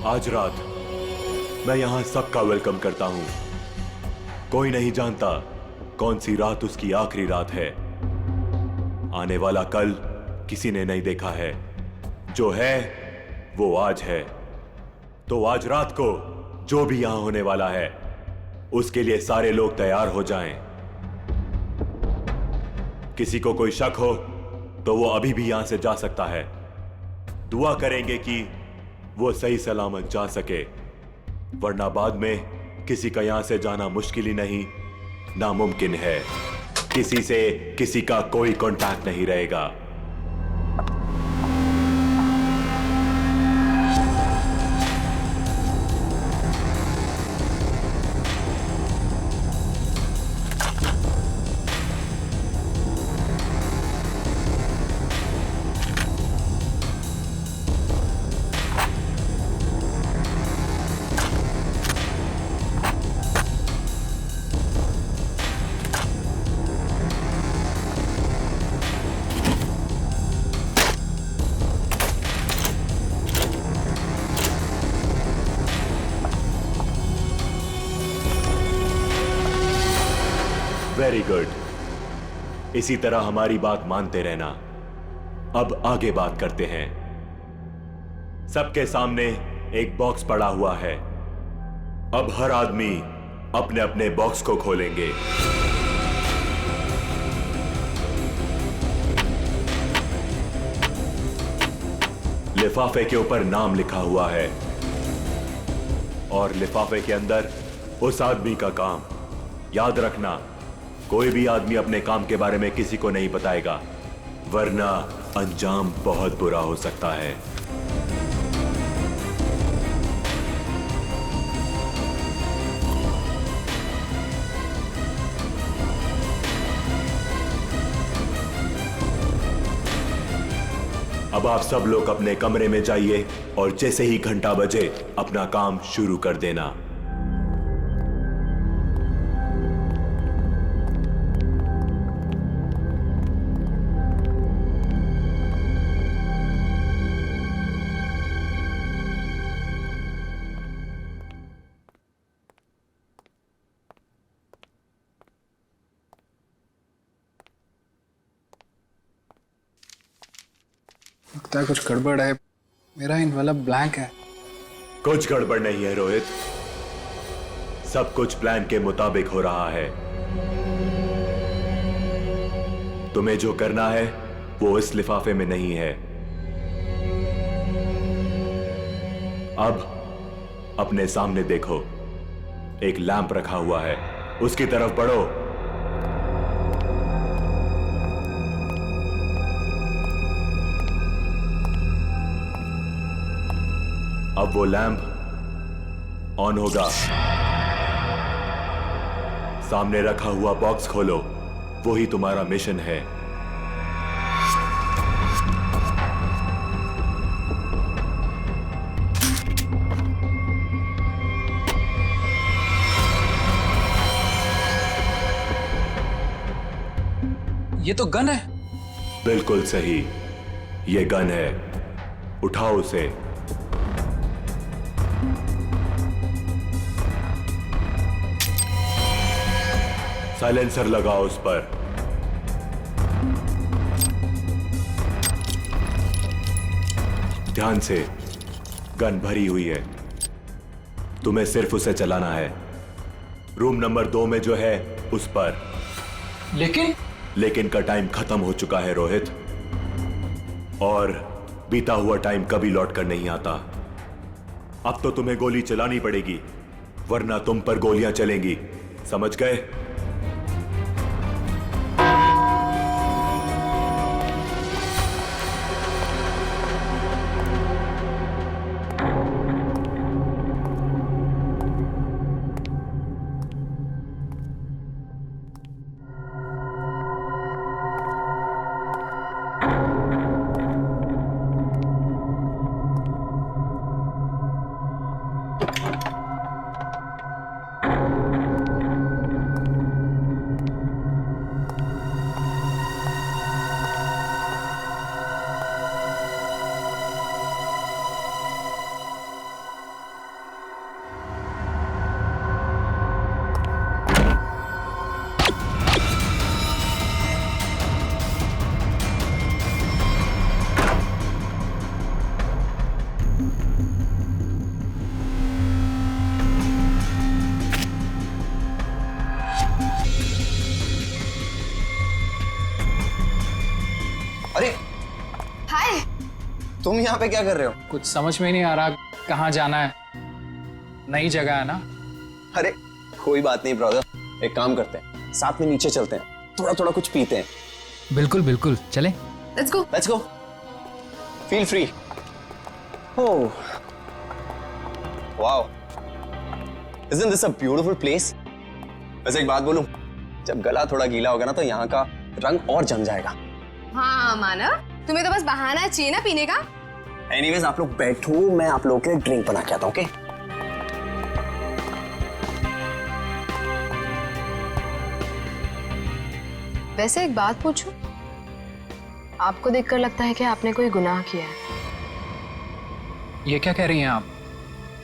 आज रात मैं यहां सबका वेलकम करता हूं। कोई नहीं जानता कौन सी रात उसकी आखिरी रात है। आने वाला कल किसी ने नहीं देखा है। जो है वो आज है। तो आज रात को जो भी यहां होने वाला है उसके लिए सारे लोग तैयार हो जाएं। किसी को कोई शक हो तो वो अभी भी यहां से जा सकता है। दुआ करेंगे कि वो सही सलामत जा सके, वरना बाद में किसी का यहां से जाना मुश्किल ही नहीं, नामुमकिन है। किसी से किसी का कोई कांटेक्ट नहीं रहेगा। Very good. इसी तरह हमारी बात मानते रहना। अब आगे बात करते हैं। सबके सामने एक बॉक्स पड़ा हुआ है। अब हर आदमी अपने अपने बॉक्स को खोलेंगे। लिफाफे के ऊपर नाम लिखा हुआ है और लिफाफे के अंदर उस आदमी का काम। याद रखना, कोई भी आदमी अपने काम के बारे में किसी को नहीं बताएगा, वरना अंजाम बहुत बुरा हो सकता है। अब आप सब लोग अपने कमरे में जाइए और जैसे ही घंटा बजे अपना काम शुरू कर देना। लगता है कुछ गड़बड़ है। मेरा इनवलप ब्लैंक है। कुछ गड़बड़ नहीं है रोहित, सब कुछ प्लान के मुताबिक हो रहा है। तुम्हें जो करना है वो इस लिफाफे में नहीं है। अब अपने सामने देखो, एक लैंप रखा हुआ है, उसकी तरफ बढ़ो। अब वो लैंप ऑन होगा। सामने रखा हुआ बॉक्स खोलो, वही तुम्हारा मिशन है। ये तो गन है। बिल्कुल सही, ये गन है। उठाओ उसे। साइलेंसर लगाओ उस पर। ध्यान से, गन भरी हुई है, तुम्हें सिर्फ उसे चलाना है। रूम नंबर 2 में जो है उस पर। लेकिन का टाइम खत्म हो चुका है रोहित, और बीता हुआ टाइम कभी लौट कर नहीं आता। अब तो तुम्हें गोली चलानी पड़ेगी, वरना तुम पर गोलियां चलेंगी। समझ गए? तुम यहाँ पे क्या कर रहे हो? कुछ समझ में नहीं आ रहा कहाँ जाना है। नई जगह है ना। अरे कोई बात नहीं ब्रदर, एक काम करते हैं, साथ में नीचे चलते हैं, थोड़ा थोड़ा कुछ पीते हैं। बिल्कुल बिल्कुल, चले। Let's go, feel free. Oh wow, isn't this a beautiful place? वैसे एक बात बोलूं, जब गला थोड़ा गीला होगा ना तो यहाँ का रंग और जम जाएगा। हाँ मानव, तुम्हें तो बस बहाना चाहिए ना पीने का। एनीवेज आप लोग बैठो, मैं आप लोगों के लिए ड्रिंक बना के आता हूँ, ओके? वैसे एक बात पूछूं, आपको देखकर लगता है कि आपने कोई गुनाह किया है। ये क्या कह रही हैं आप?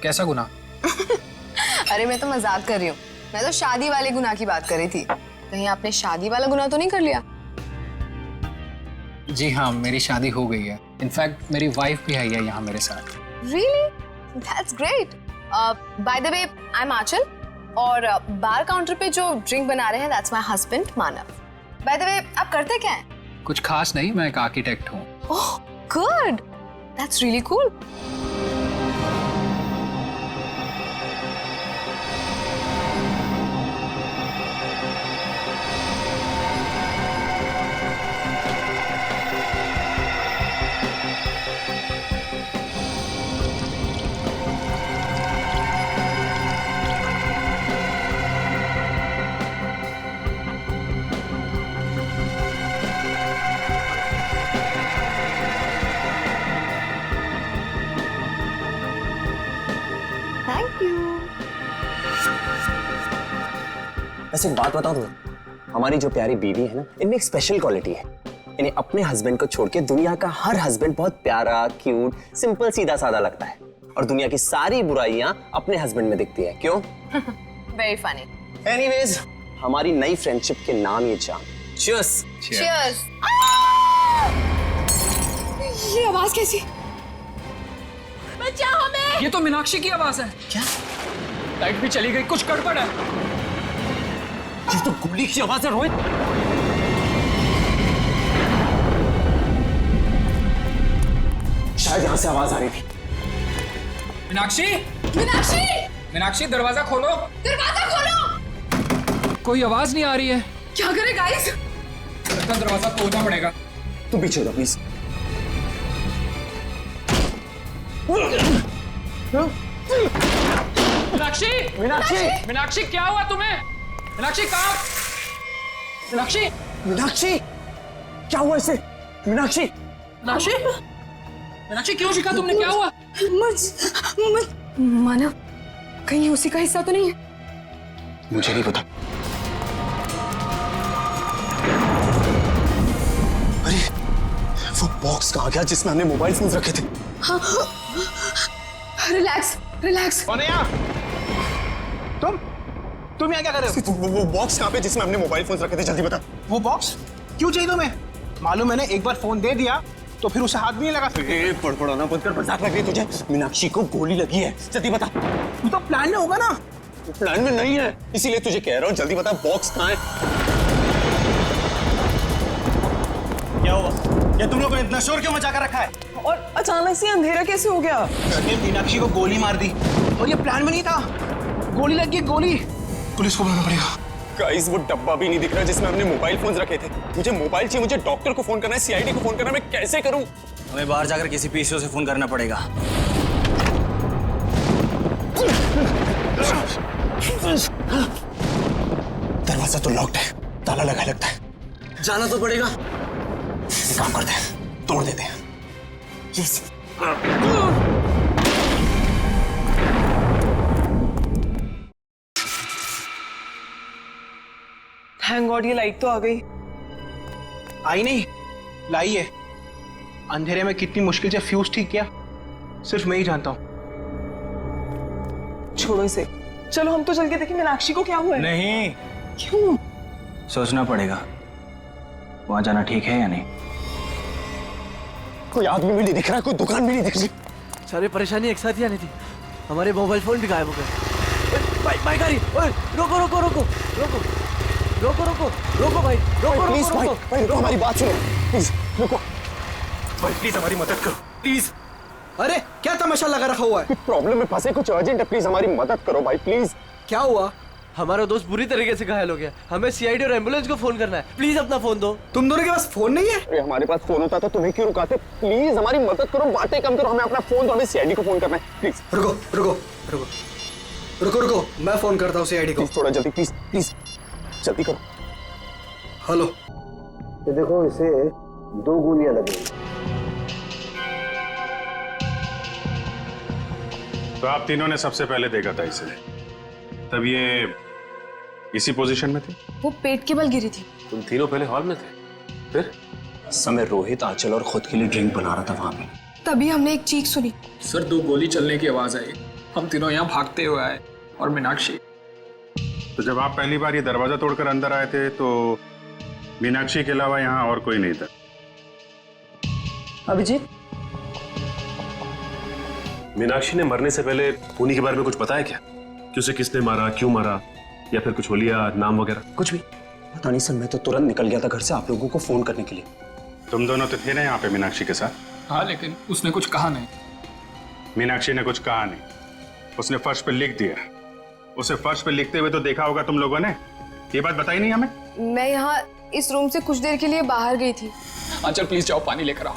कैसा गुनाह? अरे मैं तो मजाक कर रही हूँ, मैं तो शादी वाले गुनाह की बात कर रही थी। कहीं आपने शादी वाला गुनाह तो नहीं कर लिया? जी हाँ, मेरी शादी हो गई है। इनफैक्ट मेरी वाइफ भी आई है यहाँ मेरे साथ। Really? That's great. By the way, I'm आंचल और बार काउंटर पे जो ड्रिंक बना रहे हैं that's my husband Manav. By the way, आप करते क्या हैं? कुछ खास नहीं, मैं एक आर्किटेक्ट हूँ। Oh, good. That's really cool. Thank you. वैसे एक बात बताओ तुम्हें, हमारी जो प्यारी बीवी है ना, इनमें एक स्पेशल क्वालिटी है। इन्हें अपने हस्बैंड को छोड़ के दुनिया का हर हस्बैंड बहुत प्यारा, क्यूट, सिंपल, सीधा साधा लगता है और दुनिया की सारी बुराइयां अपने हस्बैंड में दिखती है। क्यों? Very funny. एनीवेज, हमारी नई फ्रेंडशिप के नाम ये जान। Cheers. Cheers. ये आवाज कैसी? बचाओ हमें! ये तो मीनाक्षी की आवाज है। क्या? लाइट भी चली गई, कुछ गड़बड़ है। ये तो गोली की आवाज है रोहित। शायद यहाँ से आवाज आ रही थी। मीनाक्षी, मीनाक्षी! मीनाक्षी दरवाजा खोलो। दरवाजा खोलो! कोई आवाज नहीं आ रही है। क्या करें गाइस? लगता है दरवाजा तोड़ना पड़ेगा। तुम पीछे हो प्लीज। मीनाक्षी, मीनाक्षी, मीनाक्षी क्या हुआ तुम्हें? मीनाक्षी कहाँ? मीनाक्षी, मीनाक्षी, क्या हुआ इसे? मीनाक्षी, मीनाक्षी, मीनाक्षी क्यों शिका तुमने? क्या हुआ? मानव, कहीं उसी का हिस्सा तो नहीं है? मुझे नहीं पता। अरे वो बॉक्स कहाँ गया जिसमें हमने मोबाइल फोन रखे थे? Relax, relax. कौन है यहाँ? तुम यहाँ क्या कर रहे हो? वो बॉक्स कहाँ पे जिसमें हमने मोबाइल फोन रखे थे? जल्दी बता। वो बॉक्स क्यों चाहिए तुम्हें? मालूम मैंने एक बार फोन दे दिया तो फिर उसे हाथ भी नहीं लगा सकते। पड़पड़ाना बंद कर, मजाक लग रही है तुझे? मीनाक्षी को गोली लगी है, जल्दी बता। तू तो प्लान में होगा ना? प्लान में नहीं है, इसीलिए तुझे कह रहा हूँ, जल्दी बता बॉक्स कहाँ है? क्या हुआ? ये तुम लोगों ने इतना शोर क्यों मचा कर रखा है? और अचानक से अंधेरा कैसे हो गया? मैंने मीनाक्षी को गोली मार दी और ये प्लान में नहीं था। गोली लगी, गोली। पुलिस को बुलाना पड़ेगा। गाइस वो डब्बा भी नहीं दिख रहा जिसमें हमने मोबाइल फोन रखे थे। मुझे मोबाइल चाहिए, मुझे डॉक्टर को फोन करना है, सीआईडी को फोन करना है, मैं कैसे करूं? हमें बाहर जाकर किसी पीसीओ से फोन करना पड़ेगा। दरवाजा तो लॉक्ड है, ताला लगा लगता है। जाना तो पड़ेगा। एक काम करते हैं, तोड़ देते हैं। यस। थैंक गॉड ये लाइट तो आ गई। आई नहीं, लाई है। अंधेरे में कितनी मुश्किल से फ्यूज ठीक किया, सिर्फ मैं ही जानता हूँ। छोड़ो इसे, चलो हम तो चल के देखें मीनाक्षी को क्या हुआ है। नहीं, क्यों? सोचना पड़ेगा वहां जाना ठीक है या नहीं। कोई आदमी भी नहीं दिख रहा, कोई दुकान भी नहीं दिख रही। सारी परेशानी एक साथ ही आनी थी। हमारे मोबाइल फोन भी गायब हो गए। बाइक आ रही। ओए रोको रोको रोको रोको रोको रोको रोको भाई, रोको प्लीज रोको भाई, रोको। भाई रुको, हमारी बात सुनो प्लीज, रुको। भाई प्लीज हमारी मदद करो प्लीज। अरे क्या तमाशा लगा रखा हुआ है? प्रॉब्लम में फंसे, कुछ अर्जेंट है, प्लीज हमारी मदद करो भाई प्लीज। क्या हुआ? हमारा दोस्त बुरी तरीके से घायल हो गया, हमें सीआईडी और एम्बुलेंस को फोन करना है, प्लीज अपना फोन दो। तुम दोनों के पास फोन नहीं है? अरे हमारे पास फोन होता तो तुम्हें क्यों रुकाते? प्लीज हमारी मदद करो, बातें कम करो, हमें अपना फोन दो, हमें सीआईडी को फोन करना है प्लीज। रुको रुको रुको रुको रुको, मैं फोन करता हूँ सीआईडी को। प्लीज थोड़ा जल्दी, प्लीज प्लीज जल्दी करो। हेलो। ये देखो, इसे 2 गोलियां लगी। तो आप तीनों ने सबसे पहले देखा था इसे, तब ये इसी पोजीशन में थी? वो पेट के बल गिरी थी। तुम तीनों पहले हॉल में थे, फिर? समय रोहित, आंचल और खुद के लिए ड्रिंक बना रहा था वहां पे। तभी हमने एक चीख सुनी। सर 2 गोली चलने की आवाज आई, हम तीनों यहाँ भागते हुए आए और मीनाक्षी। तो जब आप पहली बार ये दरवाजा तोड़कर अंदर आए थे तो मीनाक्षी के अलावा यहाँ और कोई नहीं था? अभिजीत, मीनाक्षी ने मरने से पहले खूनी के बारे में कुछ पता है क्या? कि उसे किसने मारा, क्यों मारा, या फिर कुछ होलिया नाम वगैरह? कुछ भी पता नहीं सर, मैं तो तुरंत निकल गया था घर से आप लोगों को फोन करने के लिए। तुम दोनों तो थे ना यहाँ पे मीनाक्षी के साथ? हाँ, लेकिन उसने कुछ कहा नहीं। मीनाक्षी ने कुछ कहा नहीं, उसने फर्श पे लिख दिया। उसे फर्श पे लिखते हुए तो देखा होगा तुम लोगों ने, ये बात बताई नहीं हमें? मैं यहाँ इस रूम से कुछ देर के लिए बाहर गई थी। आंचल प्लीज जाओ, पानी लेकर आओ।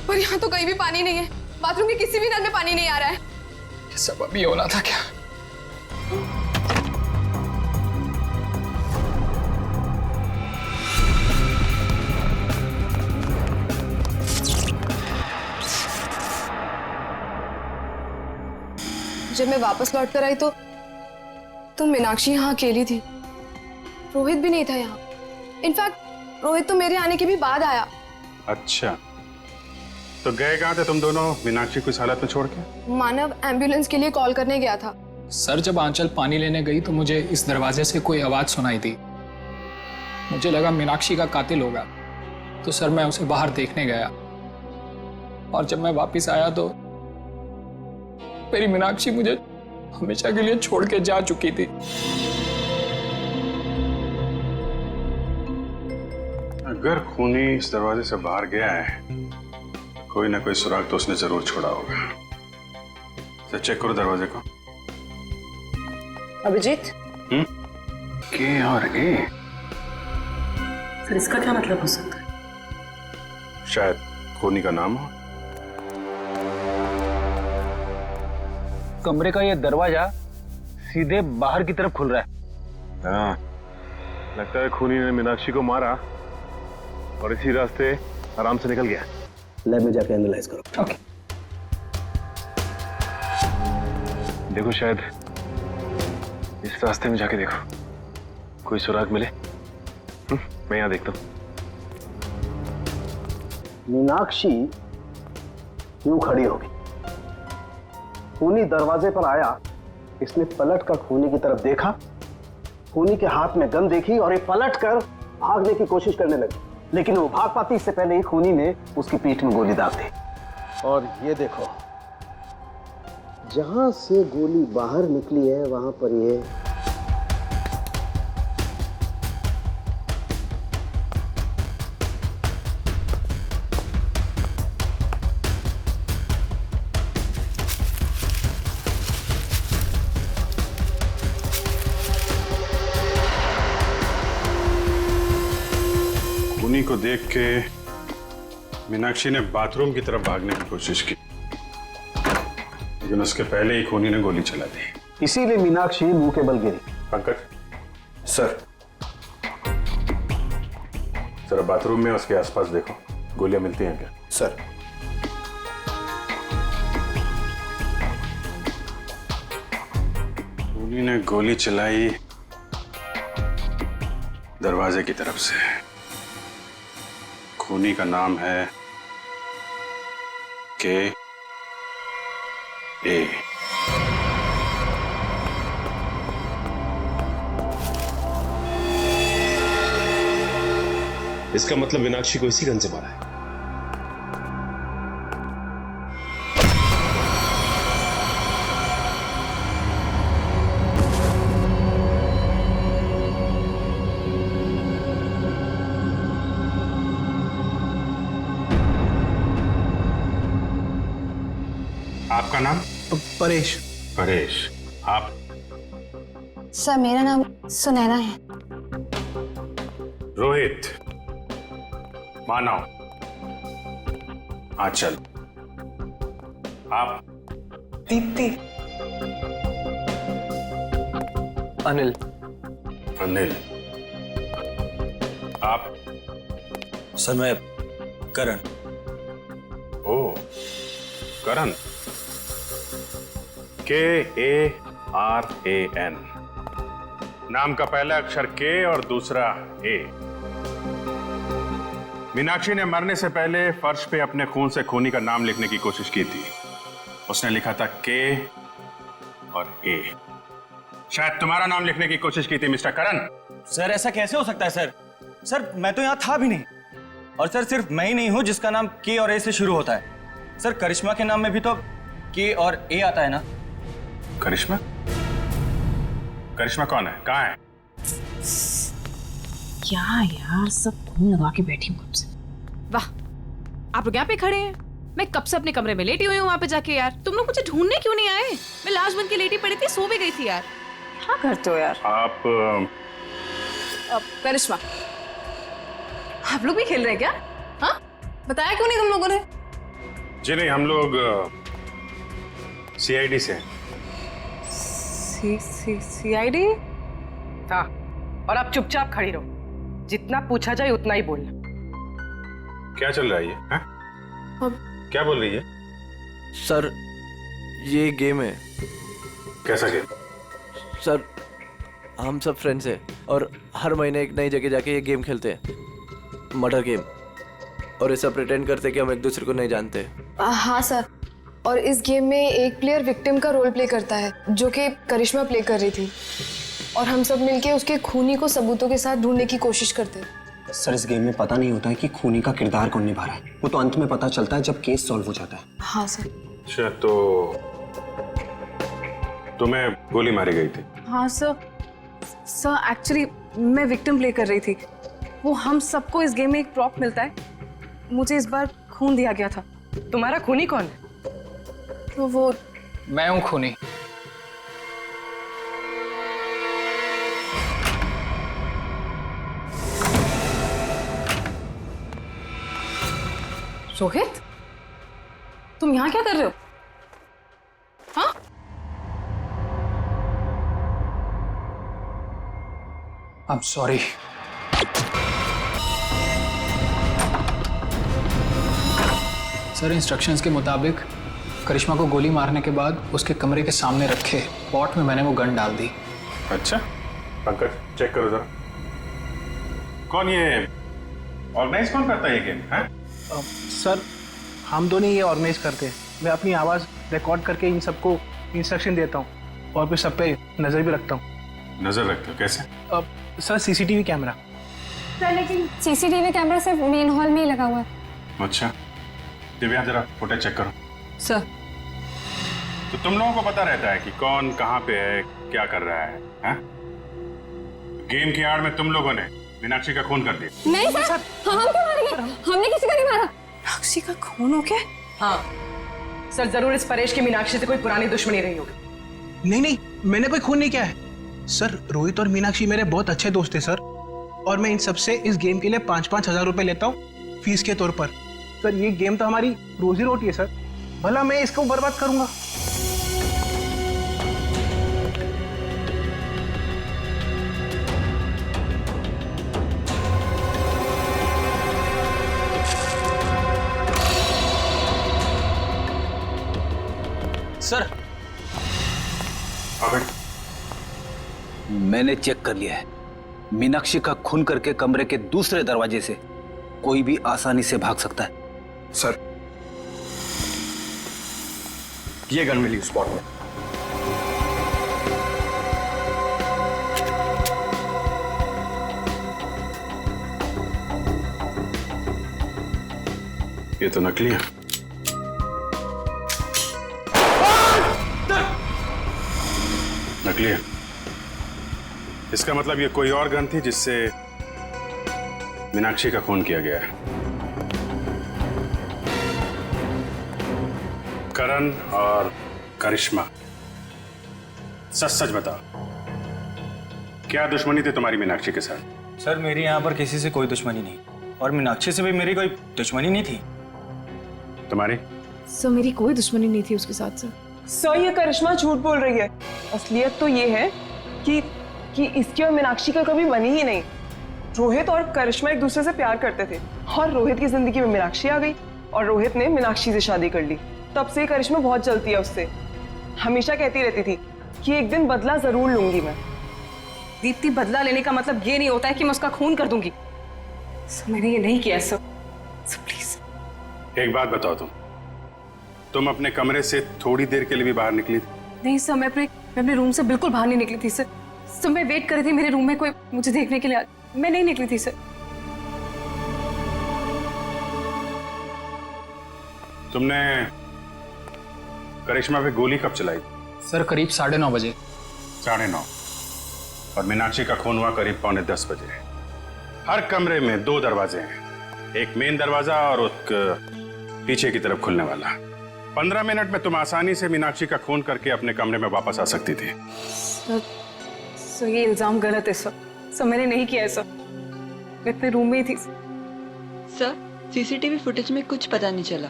पर यहाँ तो कहीं भी पानी नहीं है, बाथरूम के किसी भी नल में पानी नहीं आ रहा है। ये सब अभी होना था क्या? जब मैं वापस लौट कर आई तो मीनाक्षी यहाँ अकेली थी। रोहित भी नहीं था यहाँ। इनफैक्ट रोहित तो मेरे आने के भी बाद आया। अच्छा, तो गए कहाँ थे तुम दोनों मीनाक्षी को इस हालत में छोड़ के? मानव एम्बुलेंस के लिए कॉल करने गया था। सर जब आंचल पानी लेने गई तो मुझे इस दरवाजे से कोई आवाज सुनाई दी। मुझे लगा मीनाक्षी का कातिल होगा, तो सर मैं उसे बाहर देखने गया। और जब मैं वापस आया तो मेरी मीनाक्षी मुझे हमेशा के लिए छोड़ के जा चुकी थी। अगर खूनी इस दरवाजे से बाहर गया है, कोई ना कोई सुराग तो उसने जरूर छोड़ा होगा। तो चेक करो दरवाजे को। अभिजीत, के और ए? सर इसका क्या मतलब हो सकता है? शायद खूनी का नाम हो। कमरे का ये दरवाजा सीधे बाहर की तरफ खुल रहा है। हाँ, लगता है खूनी ने मीनाक्षी को मारा और इसी रास्ते आराम से निकल गया। लैब में जाके एनालाइज करो। ओके। देखो, शायद इस रास्ते में जाके देखो, कोई सुराग मिले। मैं यहाँ देखता हूँ। मीनाक्षी क्यों खड़ी होगी? खूनी दरवाजे पर आया, इसने पलट कर खूनी की तरफ देखा, खूनी के हाथ में गन देखी और ये पलट कर भागने की कोशिश करने लगी, लेकिन वो भाग पाती इससे पहले ही खूनी ने उसकी पीठ में गोली दाग दी। और ये देखो, जहां से गोली बाहर निकली है वहां पर ये खूनी को देख के मीनाक्षी ने बाथरूम की तरफ भागने की कोशिश की, लेकिन उसके पहले ही खूनी ने गोली चला दी। इसीलिए मीनाक्षी मुंह के बल गिरी। पंकज सर, जरा बाथरूम में उसके आसपास देखो, गोलियां मिलती हैं क्या? सर, खूनी ने गोली चलाई दरवाजे की तरफ से। खूनी का नाम है के ए। इसका मतलब मीनाक्षी को इसी गन से मारा है। आपका नाम? परेश। परेश। आप? सर मेरा नाम सुनैना है। रोहित, मानव, आंचल। आप? दीप्ति। अनिल। अनिल। आप? सर मैं करण। ओ, करण। KARAN। नाम का पहला अक्षर K और दूसरा A। मीनाक्षी ने मरने से पहले फर्श पे अपने खून से खूनी का नाम लिखने की कोशिश की थी। उसने लिखा था K और A। शायद तुम्हारा नाम लिखने की कोशिश की थी मिस्टर करण। सर ऐसा कैसे हो सकता है सर? सर मैं तो यहाँ था भी नहीं। और सर सिर्फ मैं ही नहीं हूँ जिसका नाम K और A से शुरू होता है। सर करिश्मा के नाम में भी तो K और A आता है ना? करिश्मा? करिश्मा कौन है? कहाँ है? क्या यार, सब खून लगा के बैठी हूँ कब से। वाह, आप लोग यहाँ पे खड़े हैं। मैं कब से अपने कमरे में लेटी हुई हूँ वहाँ पे जाके। यार तुम लोग मुझे ढूंढने क्यों नहीं आए? मैं लाश बन के लेटी पड़ी थी, सो भी गई थी यार। क्या करते हो यार? आप करिश्मा, आप लोग भी खेल रहे हैं क्या? हाँ, बताया क्यों नहीं तुम लोगों ने? जी नहीं, हम लोग CID से हैं। CID? हाँ, और आप चुपचाप खड़ी रहो। जितना पूछा जाए उतना ही बोलना। क्या चल रहा है ये? क्या बोल रही है? सर ये गेम है। कैसा गेम? सर हम सब फ्रेंड्स हैं और हर महीने एक नई जगह जाके ये गेम खेलते हैं, मर्डर गेम। और ऐसा प्रिटेंड करते हैं कि हम एक दूसरे को नहीं जानते। हाँ सर, और इस गेम में एक प्लेयर विक्टिम का रोल प्ले करता है जो कि करिश्मा प्ले कर रही थी, और हम सब मिलके उसके खूनी को सबूतों के साथ ढूंढने की कोशिश करते हैं। सर इस गेम में पता नहीं होता है कि खूनी का किरदार कौन निभा रहा है, वो तो अंत में पता चलता है जब केस सॉल्व हो जाता है। हाँ सर। अच्छा, तो तुम्हें गोली मारी गई थी? हाँ सर एक्चुअली मैं विक्टिम प्ले कर रही थी। वो हम सबको इस गेम में एक प्रॉप मिलता है। मुझे इस बार खून दिया गया था। तुम्हारा खूनी कौन है? तो वो मैं हूं खूनी। रोहित, तुम यहाँ क्या कर रहे हो? हाँ? I'm sorry। सर इंस्ट्रक्शंस के मुताबिक करिश्मा को गोली मारने के बाद उसके कमरे के सामने रखे पॉट में मैंने वो गन डाल दी। अच्छा, पंकज चेक करो जरा। कौन ये ऑर्गेनाइज कौन करता है ये गेम? है सर हम दोनों ये ऑर्गेनाइज करते हैं। मैं अपनी आवाज़ रिकॉर्ड करके इन सबको इंस्ट्रक्शन देता हूँ और फिर सब पे नज़र भी रखता हूँ। नजर रखते हो? कैसे? Sir CCTV camera. सर लेकिन CCTV कैमरा सिर्फ मेन हॉल में ही लगा हुआ है। अच्छा, दिव्या जरा फुटेज चेक करो। सर तो तुम लोगों को पता रहता है कि कौन कहाँ पे है, क्या कर रहा है? हैं? गेम की आड़ में तुम लोगों ने मीनाक्षी का खून कर दिया। नहीं सर, हम क्यों मारेंगे? हमने किसी को नहीं मारा। मीनाक्षी का खून हो गया? हाँ सर, जरूर इस परेश की मीनाक्षी से कोई पुरानी दुश्मनी रही होगी। नहीं, मैंने कोई खून नहीं किया है सर। रोहित और मीनाक्षी मेरे बहुत अच्छे दोस्त हैं सर, और मैं इन सबसे इस गेम के लिए 5-5 हजार रुपए लेता हूँ फीस के तौर पर। सर ये गेम तो हमारी रोजी रोटी है सर, भला मैं इसको बर्बाद करूंगा? सर मैंने चेक कर लिया है। मीनाक्षी का खून करके कमरे के दूसरे दरवाजे से कोई भी आसानी से भाग सकता है। सर ये गन मिली स्पॉट में। ये तो नकली है। नकली है, इसका मतलब ये कोई और गन थी जिससे मीनाक्षी का खून किया गया है। करण और करिश्मा, सच सच बताओ, क्या दुश्मनी थी तुम्हारी मीनाक्षी के साथ? सर मेरी यहाँ पर किसी से कोई दुश्मनी नहीं, और मीनाक्षी से भी मेरी कोई दुश्मनी नहीं थी। तुम्हारी? सर मेरी कोई दुश्मनी नहीं थी उसके साथ सर। सर ये करिश्मा झूठ बोल रही है। असलियत तो ये है कि इसकी और मीनाक्षी का कभी बनी ही नहीं। रोहित और करिश्मा एक दूसरे से प्यार करते थे और रोहित की जिंदगी में मीनाक्षी आ गई और रोहित ने मीनाक्षी से शादी कर ली। तब से करिश्मा बहुत जलती है उससे, हमेशा कहती रहती थी कि एक दिन बदला जरूर लूंगी मैं। दीप्ति, बदला लेने का मतलब ये नहीं होता है कि मैं उसका खून कर दूंगी। सर मैंने ये नहीं किया सर, प्लीज। एक बात बताओ, तुम अपने कमरे से थोड़ी देर के लिए भी बाहर निकली थी? नहीं सर, मैं अपने रूम से बिल्कुल बाहर नहीं निकली थी सर। सर मैं वेट कर रही थी मेरे रूम में कोई मुझे देखने के लिए, मैं नहीं निकली थी सर। तुमने करिश्मा पे गोली कब चलाई? सर करीब 9:30 बजे। 9:30। और मीनाक्षी का खून हुआ करीब 9:45 बजे। हर कमरे में 2 दरवाजे हैं, एक मेन दरवाजा और एक पीछे की तरफ खुलने वाला। 15 मिनट में तुम आसानी से मीनाक्षी का खून करके अपने कमरे में वापस आ सकती थी। सर ये इल्जाम गलत है सर। सर मैंने नहीं किया है सर, मैं अपने रूम में ही थी। सर सीसीटीवी फुटेज में कुछ पता नहीं चला।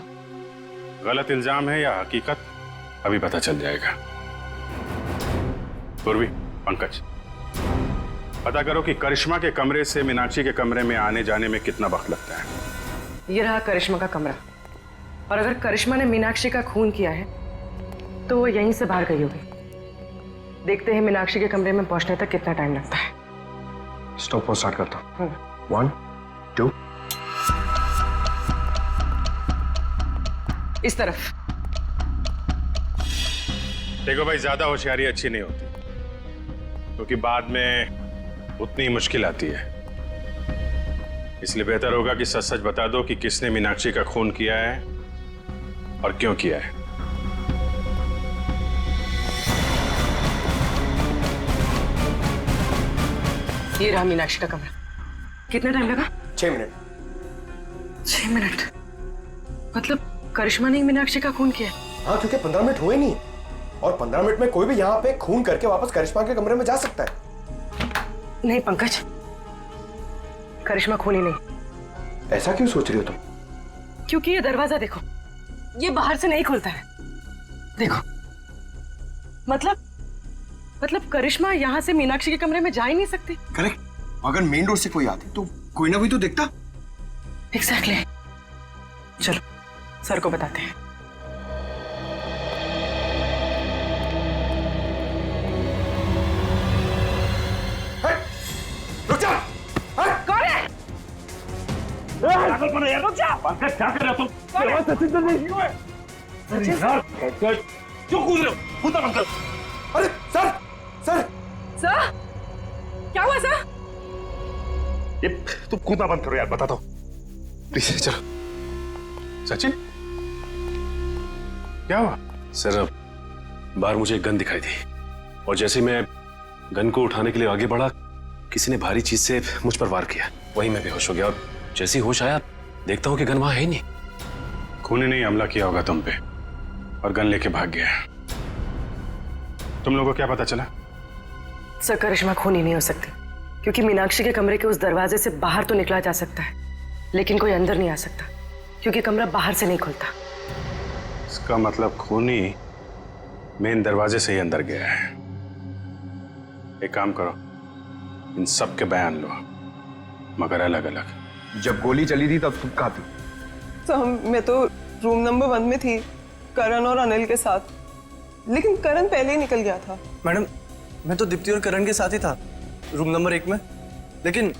गलत इल्जाम है या हकीकत, अभी पता चल जाएगा। पूर्वी, पंकज, पता करो कि करिश्मा के कमरे से मीनाक्षी के कमरे में आने जाने में कितना वक्त लगता है। ये रहा करिश्मा का कमरा, और अगर करिश्मा ने मीनाक्षी का खून किया है तो वो यहीं से बाहर गई होगी। देखते हैं मीनाक्षी के कमरे में पहुंचने तक कितना टाइम लगता है। स्टॉप वो स्टार्ट करता हूँ। 1 2 इस तरफ। देखो भाई, ज्यादा होशियारी अच्छी नहीं होती, क्योंकि बाद में उतनी मुश्किल आती है। इसलिए बेहतर होगा कि सच सच बता दो कि किसने मीनाक्षी का खून किया है और क्यों किया है। ये रहा मीनाक्षी का कमरा। कितना टाइम लगा? 6 मिनट। 6 मिनट? मतलब करिश्मा ने मीनाक्षी का खून किया? हाँ, क्योंकि 15 मिनट हुए नहीं, और 15 मिनट में कोई भी यहाँ पे खून करके वापस करिश्मा के कमरे में जा सकता है। नहीं पंकज, करिश्मा खूनी नहीं। ऐसा क्यों सोच रही हो तुम? क्योंकि ये दरवाजा देखो, ये बाहर से नहीं खुलता है। देखो, मतलब करिश्मा यहाँ से मीनाक्षी के कमरे में जा ही नहीं सकती। करेक्ट। अगर मेन डोर से कोई आती तो कोई ना कोई तो देखता। एग्जैक्टली। चलो सर को बताते हैं। रुक जा। कौन है? रुक जा। पंकज, क्या कर रहे हो तुम? सचिन नहीं हुआ है। अरे यार, क्यों कूद रहे हो? कूदा बंद करो। अरे सर, सर क्या हुआ सर? ये तुम कूदा बंद करो यार, बता दो प्लीज। चलो। सचिन, क्या हुआ? सर, बाहर मुझे एक गन दिखाई दी, और जैसे ही मैं गन को उठाने के लिए आगे बढ़ा, किसी ने भारी चीज से मुझ पर वार किया। वहीं मैं बेहोश हो गया, और जैसे ही होश आया देखता हूं कि गन वहां है ही नहीं। खूनी ने हमला किया होगा तुम पे और गन लेके भाग गया। तुम लोगों को क्या पता चला? सर करिश्मा खूनी नहीं हो सकती, क्योंकि मीनाक्षी के कमरे के उस दरवाजे से बाहर तो निकला जा सकता है, लेकिन कोई अंदर नहीं आ सकता, क्योंकि कमरा बाहर से नहीं खुलता। इसका मतलब खूनी मेन दरवाजे से ही अंदर गया है। एक काम करो, इन सब के बयान लो, मगर अलग अलग। जब गोली चली थी तब तुम कहाँ थी? तो मैं तो रूम नंबर 1 में थी, करण और अनिल के साथ, लेकिन करण पहले ही निकल गया था। मैडम, मैं तो दीप्ति और करण के साथ ही था रूम नंबर 1 में, लेकिन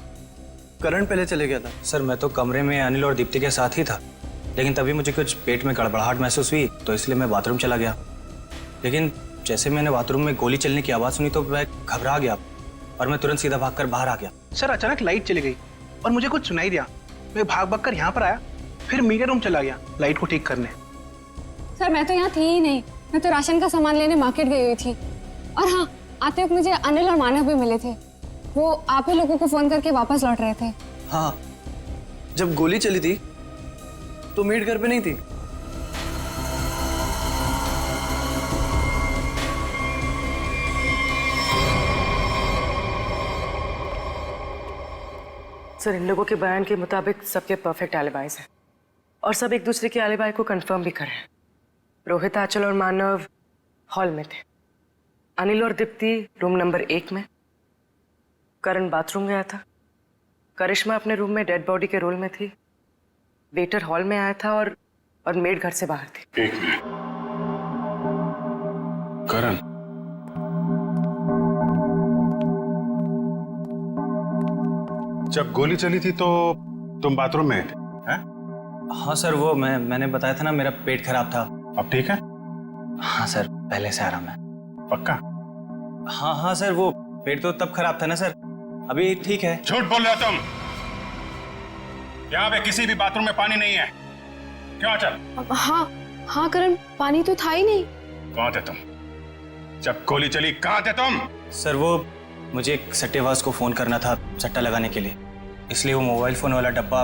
करण पहले चले गया था। सर मैं तो कमरे में अनिल और दीप्ति के साथ ही था, लेकिन तभी मुझे कुछ पेट में गड़बड़ाहट महसूस हुई, तो इसलिए मैं बाथरूम चला गया। लेकिन जैसे मैंने बाथरूम में गोली चलने की आवाज़ सुनी तो मैं घबरा गया और मैं तुरंत सीधा भागकर बाहर आ गया। सर अचानक लाइट चली गई और मुझे कुछ सुनाई दिया। मैं भाग कर यहाँ पर आया, फिर मीडिया रूम चला गया लाइट को ठीक करने। सर मैं तो यहाँ थी ही नहीं, मैं तो राशन का सामान लेने मार्केट गई हुई थी। और हाँ, आते वक्त मुझे अनिल और मानव भी मिले थे, वो आप ही लोगों को फोन करके वापस लौट रहे थे। हाँ, जब गोली चली थी तो मीट घर पे नहीं थी। सर इन लोगों के बयान के मुताबिक सबके परफेक्ट एलिबाइज हैं और सब एक दूसरे के एलिबाई को कंफर्म भी करें। रोहित, आंचल और मानव हॉल में थे, अनिल और दीप्ति रूम नंबर 1 में, करण बाथरूम गया था, करिश्मा अपने रूम में डेड बॉडी के रोल में थी, वेटर हॉल में आया था और मेड घर से बाहर थी। एक मिनट, करण, जब गोली चली थी तो तुम बाथरूम में थे? हैं? हाँ सर, वो मैंने बताया था ना, मेरा पेट खराब था। अब ठीक है? हाँ सर, पहले से आराम है। पक्का? हाँ सर, वो पेट तो तब खराब था ना सर, अभी ठीक है। झूठ बोल रहे हो तुम। यहाँ पे किसी भी बाथरूम में पानी नहीं है। क्यों आंचल? हाँ करण, पानी तो था ही नहीं। कहाँ थे तुम जब गोली चली? कहाँ थे तुम? सर वो मुझे एक सट्टेबाज को फोन करना था सट्टा लगाने के लिए, इसलिए वो मोबाइल फोन वाला डब्बा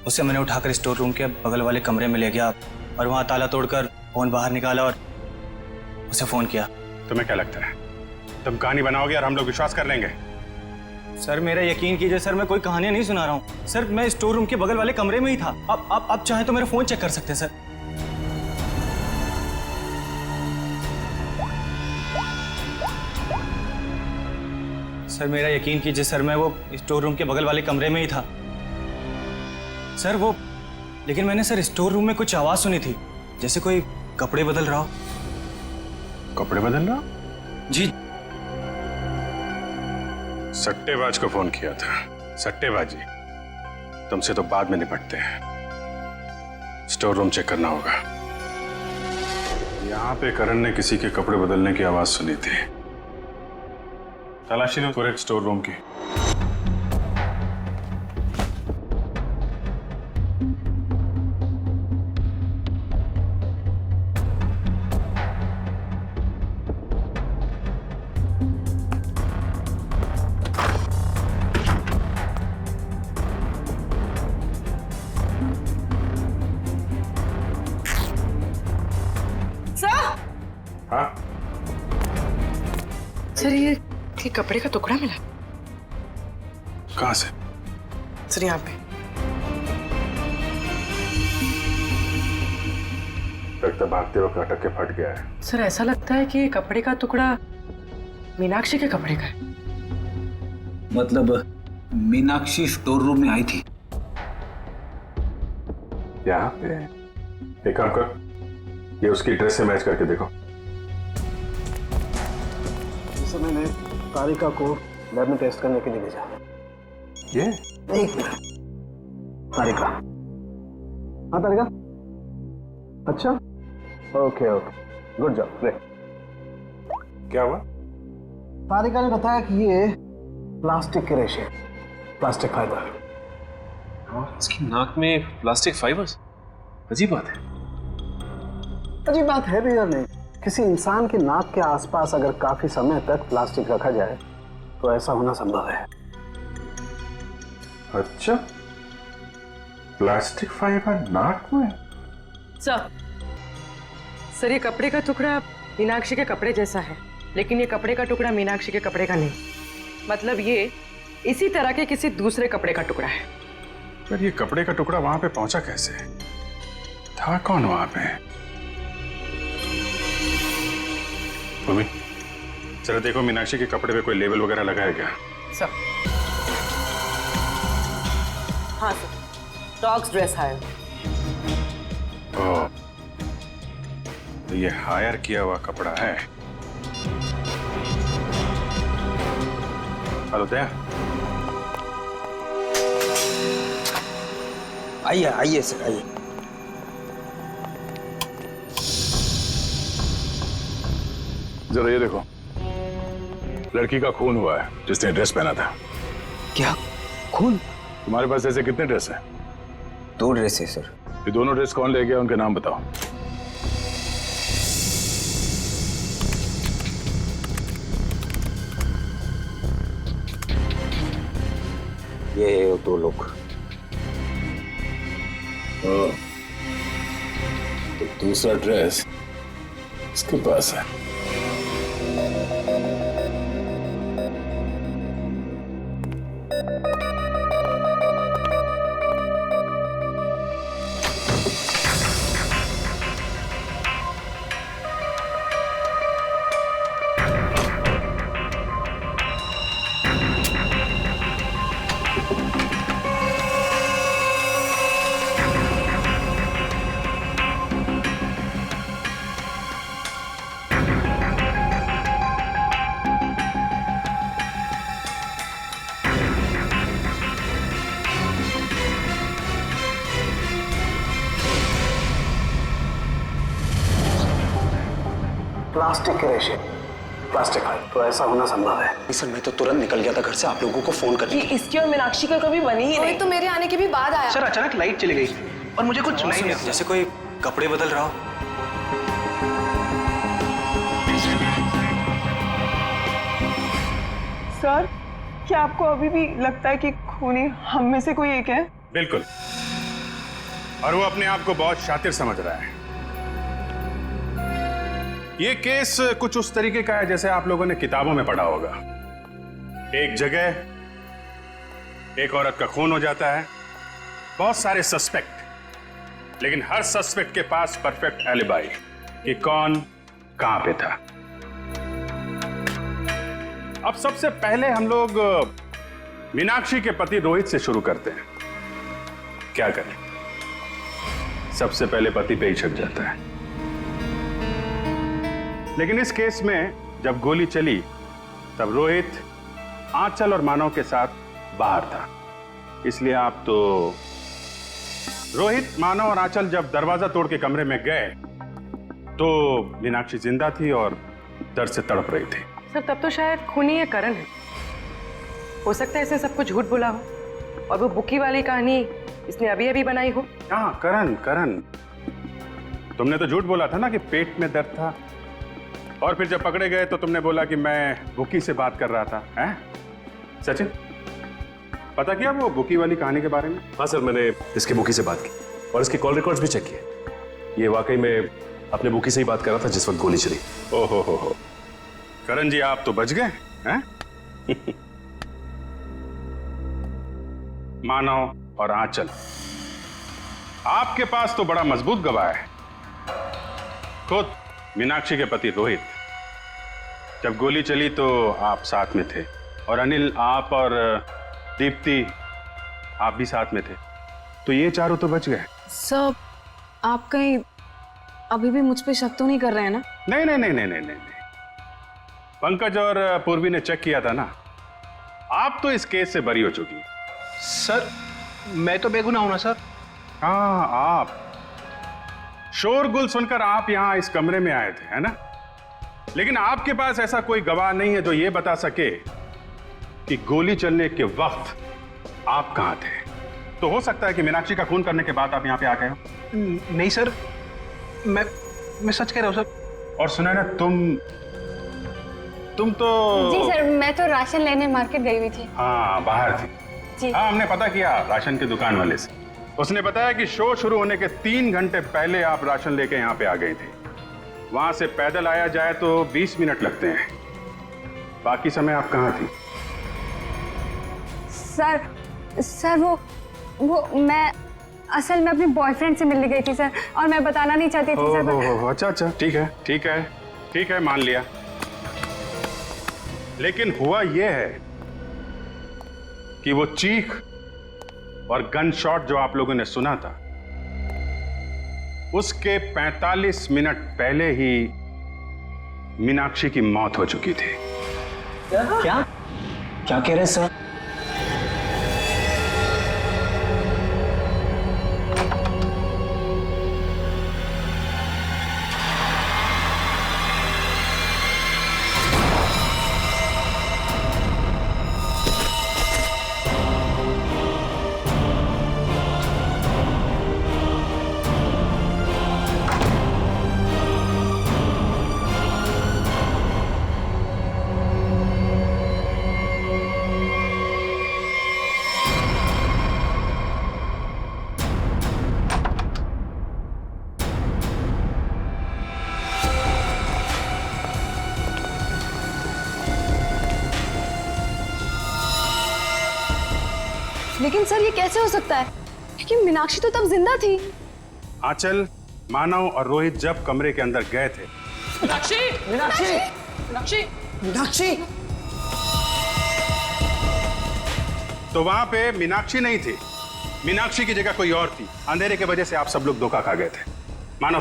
उसे मैंने उठाकर स्टोर रूम के बगल वाले कमरे में ले गया और वहां ताला तोड़कर फोन बाहर निकाला और उसे फोन किया। तुम्हें क्या लगता है तुम कहानी बनाओगे और हम लोग विश्वास कर लेंगे? सर मेरा यकीन कीजिए सर, मैं कोई कहानियां नहीं सुना रहा हूँ सर, मैं स्टोर रूम के बगल वाले कमरे में ही था। अब चाहे तो मेरा फोन चेक कर सकते हैं सर। सर मेरा यकीन कीजिए सर, मैं वो स्टोर रूम के बगल वाले कमरे में ही था सर। वो लेकिन मैंने सर स्टोर रूम में कुछ आवाज सुनी थी, जैसे कोई कपड़े बदल रहा हो। कपड़े बदल रहा? जी। सट्टेबाज को फोन किया था। सट्टेबाजी तुमसे तो बाद में निपटते हैं, स्टोर रूम चेक करना होगा। यहाँ पे करण ने किसी के कपड़े बदलने की आवाज सुनी थी। तलाशी लो पूरे स्टोर रूम की। हाँ? सर ये कपड़े का टुकड़ा मिला। कहाँ से? सर यहाँ पे। लगता भागते वक्त अटक के फट गया है। सर ऐसा लगता है कि कपड़े का टुकड़ा मीनाक्षी के कपड़े का है। मतलब मीनाक्षी स्टोर रूम में आई थी यहाँ पे? एक काम कर, ये उसकी ड्रेस से मैच करके देखो। जैसे मैंने तारिका को लैब में टेस्ट करने के लिए भेजा। ये? एक मिनट। तारिका। हाँ तारिका। अच्छा, okay okay, good job, great. क्या हुआ? तारिका ने बताया कि ये प्लास्टिक के रेशे, प्लास्टिक फाइबर। इसकी नाक में प्लास्टिक फाइबर्स? अजीब बात है। अजीब बात है भी या नहीं? किसी इंसान के नाक के आसपास अगर काफी समय तक प्लास्टिक रखा जाए तो ऐसा होना संभव है। अच्छा, प्लास्टिक फाइबर नाक में? सर ये कपड़े का टुकड़ा मीनाक्षी के कपड़े जैसा है, लेकिन ये कपड़े का टुकड़ा मीनाक्षी के कपड़े का नहीं। मतलब ये इसी तरह के किसी दूसरे कपड़े का टुकड़ा है। पर ये कपड़े का टुकड़ा वहां पे पहुंचा कैसे? था कौन वहां पे? भूमि, चलो देखो मीनाक्षी के कपड़े पे कोई लेबल वगैरह लगा है क्या? सर हाँ सर, डॉग्स ड्रेस हायर। ओह, तो ये हायर किया हुआ कपड़ा है। हेलो दया। आइए आइए सर, आइए। जरा ये देखो, लड़की का खून हुआ है जिसने ड्रेस पहना था। क्या खून? तुम्हारे पास ऐसे कितने ड्रेस हैं? 2 ड्रेस है सर। ये दोनों ड्रेस कौन ले गया, उनके नाम बताओ। ये 2 लोग। तो दूसरा ड्रेस इसके पास है। प्लास्टिक के रेशे, प्लास्टिक तो ऐसा होना संभव है। सर मैं तो तुरंत निकल गया था घर से आप लोगों को फोन करने कि इसकी और मीनाक्षी का कभी बनी ही नहीं। तो मेरे आने के भी बाद आया। सर अचानक लाइट चली गई और मुझे कुछ सुनाई नहीं दिया। जैसे कोई कपड़े बदल रहा हो। सर क्या आपको अभी भी लगता है कि खूनी हम में से कोई एक है? बिल्कुल, और वो अपने आप को बहुत शातिर समझ रहा है। ये केस कुछ उस तरीके का है जैसे आप लोगों ने किताबों में पढ़ा होगा। एक जगह एक औरत का खून हो जाता है, बहुत सारे सस्पेक्ट, लेकिन हर सस्पेक्ट के पास परफेक्ट एलिबाई कि कौन कहां पे था। अब सबसे पहले हम लोग मीनाक्षी के पति रोहित से शुरू करते हैं। क्या करें, सबसे पहले पति पे ही छक जाता है। लेकिन इस केस में जब गोली चली तब रोहित आंचल और मानव के साथ बाहर था, इसलिए आप तो रोहित, मानव और आंचल जब दरवाजा तोड़ के कमरे में गए तो मीनाक्षी जिंदा थी और दर्द से तड़प रही थी। सर तब तो शायद खूनी ये करण है। हो सकता है इसने सबको झूठ बोला हो और वो बुकी वाली कहानी इसने अभी अभी बनाई हो। हाँ, करण, तुमने तो झूठ बोला था ना कि पेट में दर्द था, और फिर जब पकड़े गए तो तुमने बोला कि मैं बुकी से बात कर रहा था। हैं? सचिन, पता किया वो बुकी वाली कहानी के बारे में? हाँ सर, मैंने इसके बुकी से बात की और इसके कॉल रिकॉर्ड्स भी चेक किए। ये वाकई में अपने बुकी से ही बात कर रहा था जिस वक्त गोली चली। ओहो हो, करण जी आप तो बच गए हैं। मानव और आंचल, आपके पास तो बड़ा मजबूत गवाह है। खुद मीनाक्षी के पति रोहित, जब गोली चली तो आप साथ में थे, और अनिल, आप और दीप्ति आप भी साथ में थे, तो ये चारों तो बच गए। सर आप कहीं अभी भी मुझ पे शक तो नहीं कर रहे हैं ना? नहीं। पंकज और पूर्वी ने चेक किया था ना, आप तो इस केस से बरी हो चुकी। सर मैं तो बेगुनाह हूं ना सर। हाँ, आप शोरगुल सुनकर आप यहां इस कमरे में आए थे, है ना? लेकिन आपके पास ऐसा कोई गवाह नहीं है जो ये बता सके कि गोली चलने के वक्त आप कहां थे। तो हो सकता है कि मीनाक्षी का खून करने के बाद आप यहां पे आ गए हो। नहीं सर, मैं सच कह रहा हूं सर। और सुना ना, तुम तो जी सर, मैं तो राशन लेने मार्केट गई हुई थी। हाँ, बाहर थी जी। हाँ, हमने पता किया राशन की दुकान वाले से। उसने बताया कि शो शुरू होने के 3 घंटे पहले आप राशन लेके यहाँ पे आ गई थी। वहां से पैदल आया जाए तो 20 मिनट लगते हैं। बाकी समय आप कहाँ थी? सर वो मैं असल में अपने बॉयफ्रेंड से मिलने गई थी सर, और मैं बताना नहीं चाहती थी सर। अच्छा, ठीक है, मान लिया। लेकिन हुआ यह है कि वो चीख और गन शॉट जो आप लोगों ने सुना था, उसके 45 मिनट पहले ही मीनाक्षी की मौत हो चुकी थी। क्या कह रहे हैं सर? लेकिन सर ये कैसे हो सकता है, क्योंकि मीनाक्षी तो तब जिंदा थी। आंचल, मानव और रोहित जब कमरे के अंदर गए थे, मीनाक्षी तो वहां पे मीनाक्षी नहीं थी। मीनाक्षी की जगह कोई और थी। अंधेरे की वजह से आप सब लोग धोखा खा गए थे। मानव,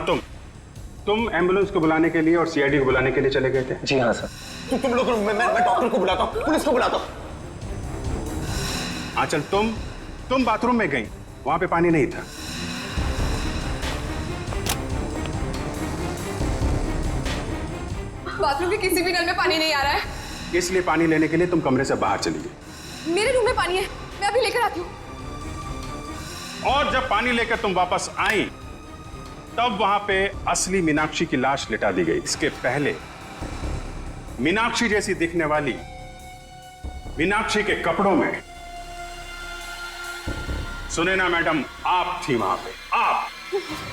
तुम एम्बुलेंस को बुलाने के लिए और सीआईडी को बुलाने के लिए चले गए थे। जी हाँ सर। तुम लोग, मैं डॉक्टर को बुलाता हूँ, पुलिस को बुलाता हूँ। आंचल, तुम बाथरूम में गई, वहां पे पानी नहीं था। बाथरूम के किसी भी नल में पानी नहीं आ रहा है। इसलिए पानी लेने के लिए तुम कमरे से बाहर चली गई। मेरे रूम में पानी है, मैं अभी लेकर आती हूँ। और जब पानी लेकर तुम वापस आई तब वहां पे असली मीनाक्षी की लाश लिटा दी गई। इसके पहले मीनाक्षी जैसी दिखने वाली मीनाक्षी के कपड़ों में सुनैना मैडम आप थी वहां पे।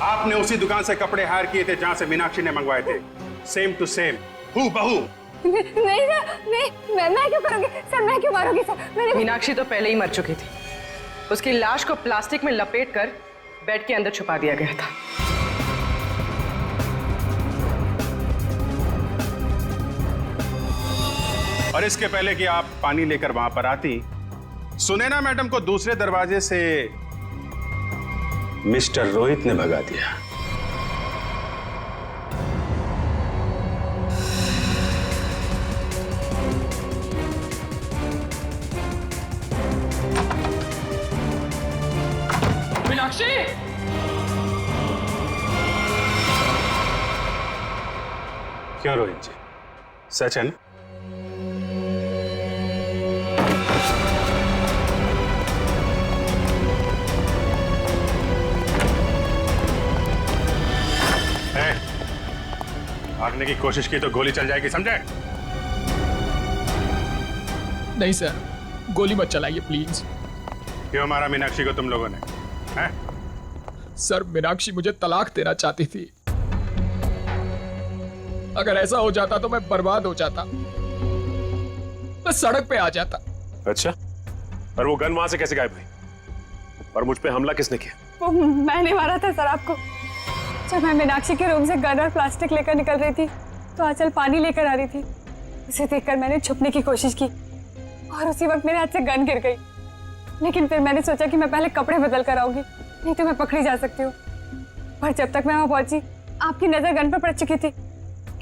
आपने उसी दुकान से कपड़े हायर किए थे जहां से मीनाक्षी ने मंगवाए थे। सेम टू सेम, हूबहू। नहीं सर, नहीं, मैं क्यों करूंगी सर, मैं क्यों मारूंगी सर? मीनाक्षी तो पहले ही मर चुकी थी। उसकी लाश को प्लास्टिक में लपेटकर बेड के अंदर छुपा दिया गया था। और इसके पहले कि आप पानी लेकर वहां पर आती, सुनैना मैडम को दूसरे दरवाजे से मिस्टर रोहित ने भगा दिया। मीनाक्षी! क्यों रोहित जी, सच है ना? भागने की कोशिश की तो गोली चल जाएगी, समझे? नहीं सर, गोली मत चलाइए प्लीज। क्यों मारा मीनाक्षी को तुम लोगों ने? हैं? सर, मीनाक्षी मुझे तलाक देना चाहती थी। अगर ऐसा हो जाता तो मैं बर्बाद हो जाता, मैं सड़क पे आ जाता। अच्छा, और वो गन वहां से कैसे गायब हुई? और मुझ पे हमला किसने किया? वो मैंने मारा था सर आपको। जब मैं मीनाक्षी के रूम से गन और प्लास्टिक लेकर निकल रही थी तो आंचल पानी लेकर आ रही थी। उसे देखकर मैंने छुपने की कोशिश की और उसी वक्त मेरे हाथ से गन गिर गई। लेकिन फिर मैंने सोचा कि मैं पहले कपड़े बदल कर आऊंगी, नहीं तो मैं पकड़ी जा सकती हूँ। पर जब तक मैं वहां पहुंची आपकी नजर गन पर पड़ चुकी थी,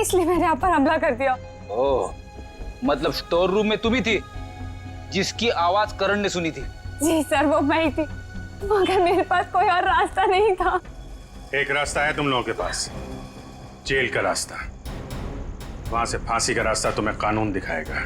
इसलिए मैंने आप पर हमला कर दिया। ओह, मतलब स्टोर रूम में तुम ही थी जिसकी आवाज करण ने सुनी थी? जी सर, वो मैं ही थी, मगर मेरे पास कोई और रास्ता नहीं था। एक रास्ता है तुम लोगों के पास, जेल का रास्ता। वहां से फांसी का रास्ता तुम्हें कानून दिखाएगा।